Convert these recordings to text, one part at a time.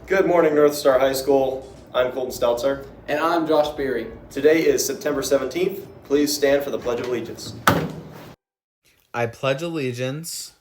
Good morning, North Star High School. I'm Colton Stelzer. And I'm Josh Beery. Today is September 17th. Please stand for the Pledge of Allegiance. I pledge allegiance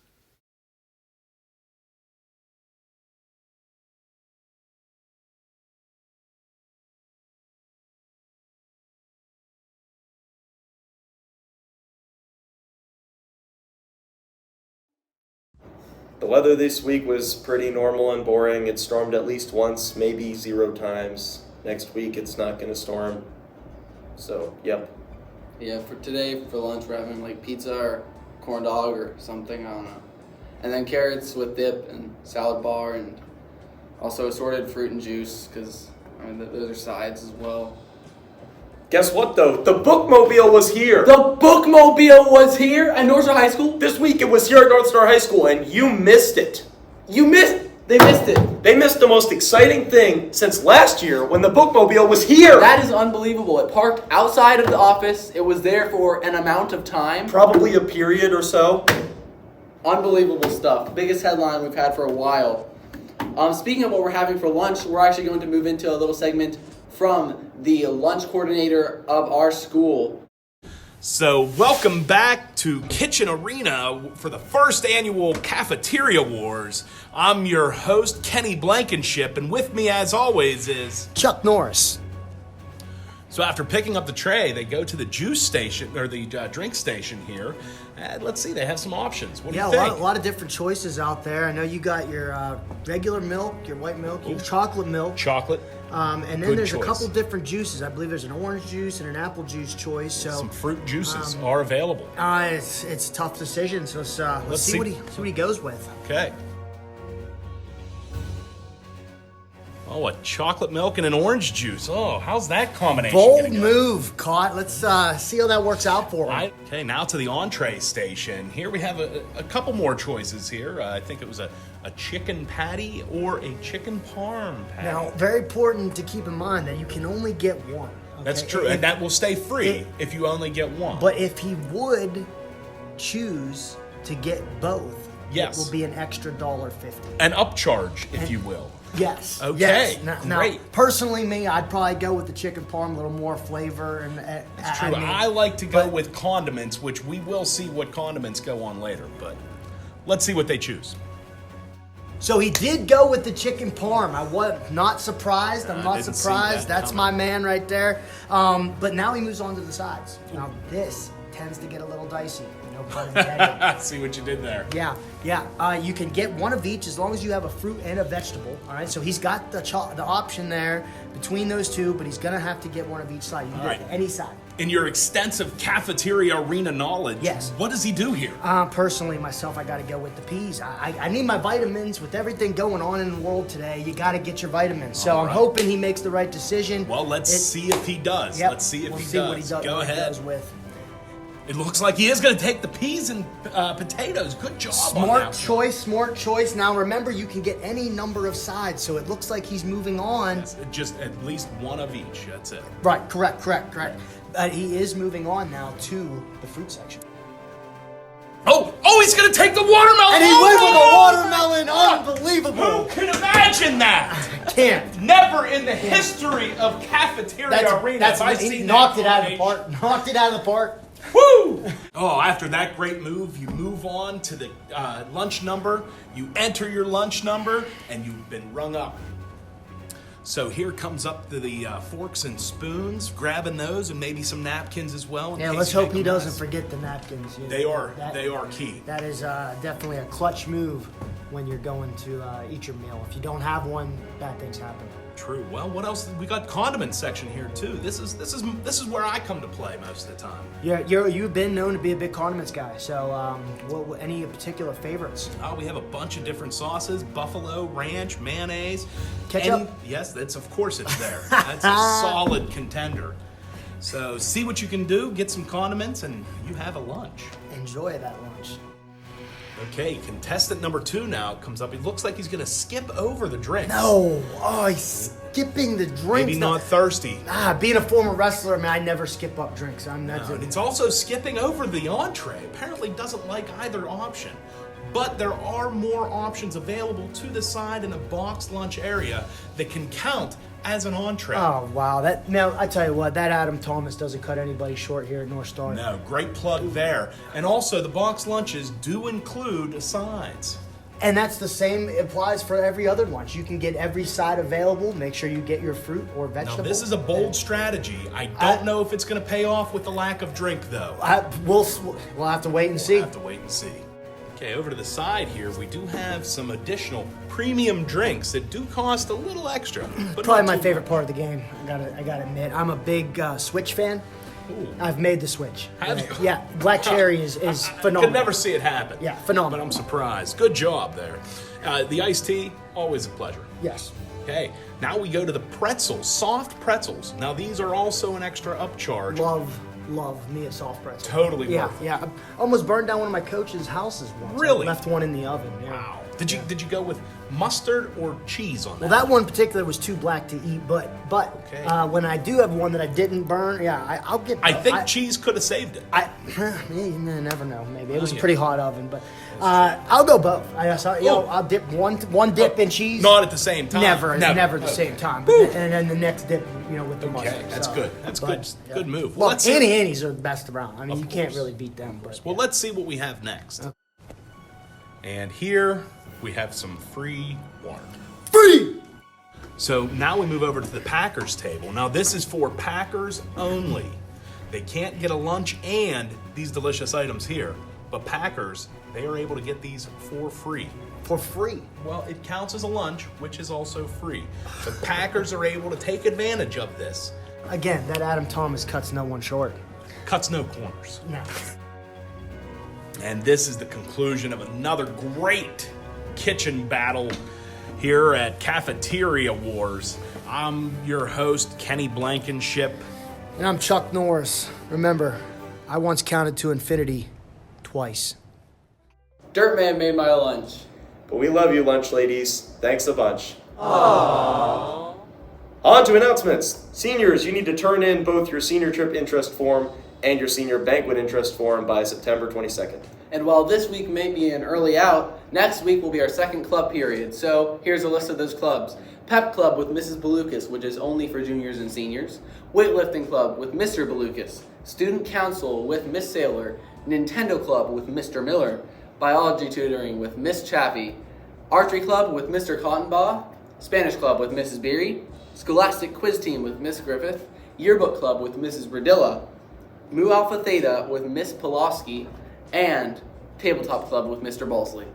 The weather this week was pretty normal and boring. It stormed at least once, maybe 0 times. Next week it's not going to storm. So, yep. Yeah, for today, for lunch, we're having like pizza or corn dog or something, I don't know. And then carrots with dip and salad bar and also assorted fruit and juice because, those are sides as well. Guess what, though? The Bookmobile was here! The Bookmobile was here at North Star High School? This week it was here at North Star High School, and you missed it. They missed it. They missed the most exciting thing since last year when the Bookmobile was here! That is unbelievable. It parked outside of the office. It was there for an amount of time. Probably a period or so. Unbelievable stuff. The biggest headline we've had for a while. Speaking of what we're having for lunch, we're actually going to move into a little segment from the lunch coordinator of our school. So welcome back to Kitchen Arena for the first annual Cafeteria Wars. I'm your host, Kenny Blankenship, and with me as always is... Chuck Norris. So after picking up the tray, they go to the juice station, or the drink station here, and let's see, they have some options. What do you think? A lot of different choices out there. I know you got your regular milk, your white milk, your chocolate milk. Chocolate. And then Good there's choice. a couple different juices. I believe there's an orange juice and an apple juice choice. So Some fruit juices are available. it's a tough decision. So let's see what he goes with. Okay. Oh, a chocolate milk and an orange juice. Oh, how's that combination Bold gonna go? move, Caught. Let's see how that works out for him. Okay, now to the entree station. Here we have a couple more choices here. I think it was a chicken patty or a chicken parm patty. Now, very important to keep in mind that you can only get one. Okay? That's true, and that will stay free if you only get one. But if he would choose to get both, Yes. it will be an extra $1.50. An upcharge, if you will. Yes. Okay, Yes. Now, great. personally, I'd probably go with the chicken parm, a little more flavor, and It's true. I like to go with condiments, which we will see what condiments go on later. But let's see what they choose. So he did go with the chicken parm. I was not surprised. I'm not didn't see surprised. that That's coming. my man right there. But now he moves on to the sides. Now this tends to get a little dicey. No pun intended. See what you did there. Yeah. You can get one of each as long as you have a fruit and a vegetable. All right. So he's got the option there between those two, but he's gonna have to get one of each side. You can All get right. any side. In your extensive cafeteria arena knowledge, Yes. what does he do here? Personally, myself, I got to go with the peas. I need my vitamins. With everything going on in the world today, you got to get your vitamins. So All I'm right. hoping he makes the right decision. Well, let's see if he does. Yep, Let's see if we'll he see does. what he does. Go what he ahead. does with. It looks like he is going to take the peas and potatoes. Good job on that. Smart choice. Now remember, you can get any number of sides, so it looks like he's moving on. Just at least one of each. That's it. Right, correct. He is moving on now to the fruit section. Oh, he's going to take the watermelon. And he went with a watermelon. Unbelievable. Who can imagine that? Can't. Never in the history of cafeteria arena have I he seen knocked that it out of the combination. park. Knocked it out of the park. Woo! Oh, after that great move, you move on to the lunch number. You enter your lunch number, and you've been rung up. So here comes up to the forks and spoons, grabbing those, and maybe some napkins as well. Yeah, let's hope he doesn't forget the napkins. You know. They are key. That is definitely a clutch move when you're going to eat your meal. If you don't have one, bad things happen. True. Well, what else? We got condiment section here too. This is where I come to play most of the time. Yeah, you've been known to be a big condiments guy. So, any particular favorites? We have a bunch of different sauces: buffalo, ranch, mayonnaise, Ketchup? Yes, of course it's there. That's a solid contender. So see what you can do. Get some condiments, and you have a lunch. Enjoy that lunch. Okay, contestant number 2 now comes up. It looks like he's going to skip over the drinks. No, he's skipping the drinks. Maybe not thirsty. Being a former wrestler, I never skip up drinks. And it's also skipping over the entree. Apparently doesn't like either option. but there are more options available to the side in the boxed lunch area that can count as an entree. Oh wow! Now I tell you what, that Adam Thomas doesn't cut anybody short here at North Star. No, great plug there. And also, the boxed lunches do include sides. And that's the same applies for every other lunch. You can get every side available. Make sure you get your fruit or Now, vegetable. this is a bold strategy. I don't know if it's going to pay off with the lack of drink, though. We'll have to wait and see. We'll have to wait and see. Okay, over to the side here, we do have some additional premium drinks that do cost a little extra. But Probably not my Oh. too favorite much. part of the game. I gotta admit, I'm a big Switch fan. Ooh. I've made the switch. Have you? Yeah, black cherry is I phenomenal. could never see it happen. Yeah, phenomenal. But I'm surprised. Good job there. The iced tea, always a pleasure. Yes. Okay, now we go to the pretzels, soft pretzels. Now these are also an extra upcharge. Love me a soft pretzel. Totally Yeah, worth it. yeah. I almost burned down one of my coach's houses once. Really? I left one in the oven. Yeah. Wow. Did you go with mustard or cheese on that? Well, that one in particular was too black to eat, but Okay. when I do have one that I didn't burn, yeah, I'll get. I think cheese could have saved it. You never know. Maybe it was a yeah. pretty hot oven, but I'll go both. I'll dip one dip in cheese. Not at the same time. Never at the Okay. same time. But and then the next dip, with the mustard. Okay, that's so, good. That's but, good move. Well, let's see- Annie Annie's are the best around. I mean, you can't course. really beat them. But Well, let's see what we have next. And here we have some free water. free. So now we move over to the Packers table. Now this is for Packers only. They can't get a lunch and these delicious items here, but Packers, they are able to get these for free. For free. Well, it counts as a lunch, which is also free. The Packers are able to take advantage of this. Again, that Adam Thomas cuts no one short. Cuts no corners. No. And this is the conclusion of another great kitchen battle here at Cafeteria Wars. I'm your host, Kenny Blankenship. And I'm Chuck Norris. Remember, I once counted to infinity twice. Dirtman made my lunch. But we love you, lunch ladies. Thanks a bunch. Aww. On to announcements. Seniors, you need to turn in both your senior trip interest form and your senior banquet interest form by September 22nd. And while this week may be an early out, next week will be our second club period. So here's a list of those clubs. Pep Club with Mrs. Belucas, which is only for juniors and seniors. Weightlifting Club with Mr. Belucas. Student Council with Miss Saylor. Nintendo Club with Mr. Miller. Biology Tutoring with Miss Chappie. Archery Club with Mr. Cottonbaugh. Spanish Club with Mrs. Beery. Scholastic Quiz Team with Miss Griffith. Yearbook Club with Mrs. Bradilla. Mu Alpha Theta with Miss Pulaski. And Tabletop Club with Mr. Balsley.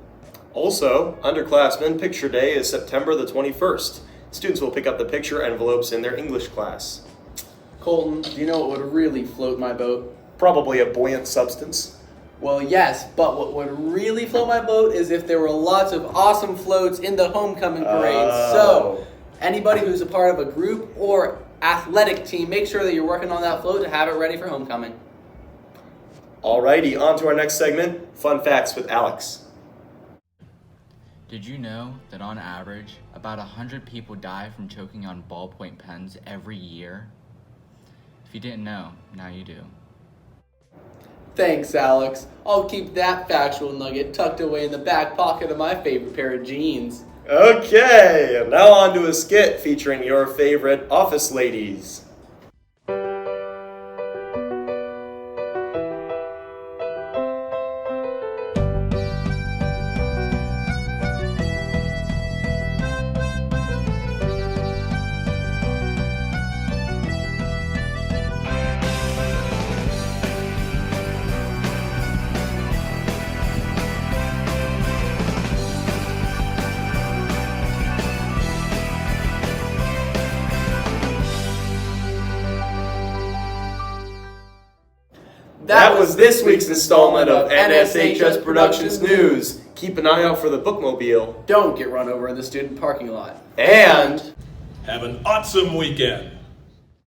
Also, underclassmen picture day is September the 21st. Students will pick up the picture envelopes in their English class. Colton, do you know what would really float my boat? Probably a buoyant substance. Well, yes, but what would really float my boat is if there were lots of awesome floats in the homecoming parade. So, anybody who's a part of a group or athletic team, make sure that you're working on that float to have it ready for homecoming. Alrighty, on to our next segment, Fun Facts with Alex. Did you know that on average, about 100 people die from choking on ballpoint pens every year? If you didn't know, now you do. Thanks, Alex. I'll keep that factual nugget tucked away in the back pocket of my favorite pair of jeans. Okay, and now on to a skit featuring your favorite office ladies. That was this week's installment of NSHS Productions News. Keep an eye out for the bookmobile. Don't get run over in the student parking lot. And Have an awesome weekend.